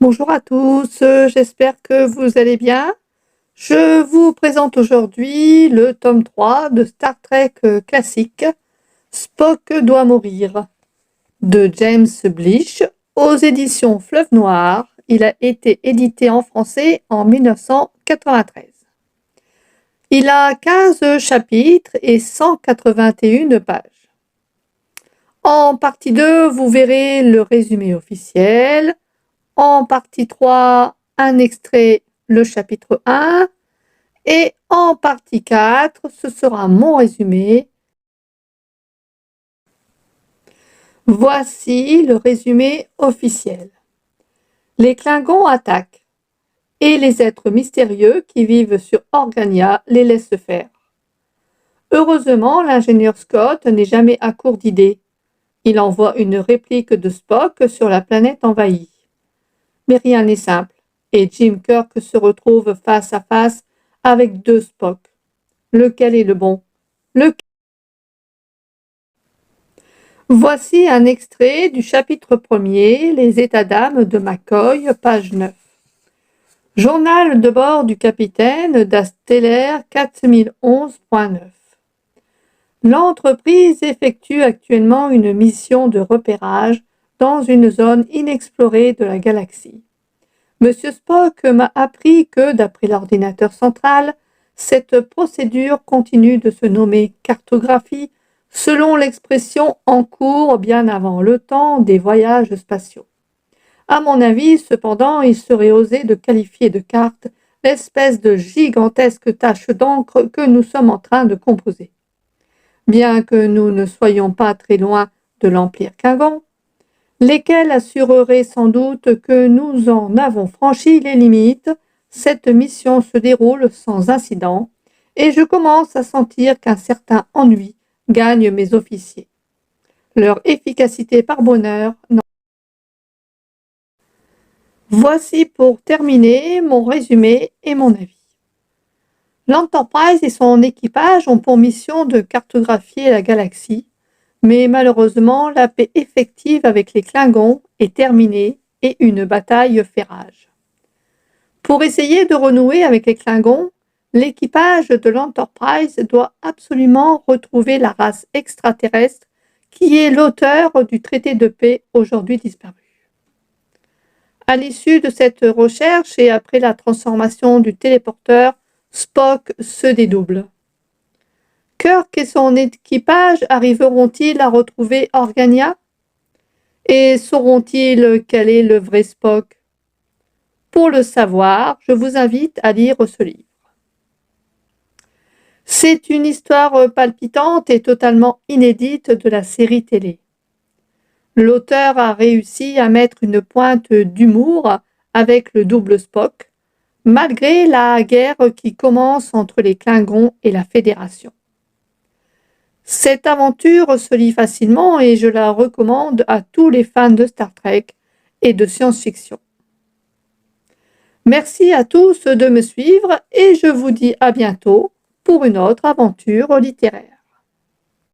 Bonjour à tous, j'espère que vous allez bien. Je vous présente aujourd'hui le tome 3 de Star Trek classique, Spock doit mourir, de James Blish, aux éditions Fleuve Noir. Il a été édité en français en 1993. Il a 15 chapitres et 181 pages. En partie 2, vous verrez le résumé officiel. En partie 3, un extrait, le chapitre 1. Et en partie 4, ce sera mon résumé. Voici le résumé officiel. Les Klingons attaquent et les êtres mystérieux qui vivent sur Organia les laissent faire. Heureusement, l'ingénieur Scott n'est jamais à court d'idées. Il envoie une réplique de Spock sur la planète envahie. Mais rien n'est simple, et Jim Kirk se retrouve face à face avec deux Spock. Lequel est le bon? Voici un extrait du chapitre 1er, Les états d'âme de McCoy, page 9. Journal de bord du capitaine d'Astellaire 4011.9. L'entreprise effectue actuellement une mission de repérage dans une zone inexplorée de la galaxie. Monsieur Spock m'a appris que, d'après l'ordinateur central, cette procédure continue de se nommer cartographie selon l'expression en cours bien avant le temps des voyages spatiaux. À mon avis, cependant, il serait osé de qualifier de carte l'espèce de gigantesque tache d'encre que nous sommes en train de composer. Bien que nous ne soyons pas très loin de l'Empire Klingon, lesquels assureraient sans doute que nous en avons franchi les limites, cette mission se déroule sans incident, et je commence à sentir qu'un certain ennui gagne mes officiers. Leur efficacité par bonheur n'en... Voici pour terminer mon résumé et mon avis. L'Enterprise et son équipage ont pour mission de cartographier la galaxie, mais malheureusement la paix effective avec les Klingons est terminée et une bataille fait rage. Pour essayer de renouer avec les Klingons, l'équipage de l'Enterprise doit absolument retrouver la race extraterrestre qui est l'auteur du traité de paix aujourd'hui disparu. À l'issue de cette recherche et après la transformation du téléporteur, Spock se dédouble. Kirk et son équipage arriveront-ils à retrouver Organia? Et sauront-ils quel est le vrai Spock? Pour le savoir, je vous invite à lire ce livre. C'est une histoire palpitante et totalement inédite de la série télé. L'auteur a réussi à mettre une pointe d'humour avec le double Spock, malgré la guerre qui commence entre les Klingons et la Fédération. Cette aventure se lit facilement et je la recommande à tous les fans de Star Trek et de science-fiction. Merci à tous de me suivre et je vous dis à bientôt pour une autre aventure littéraire.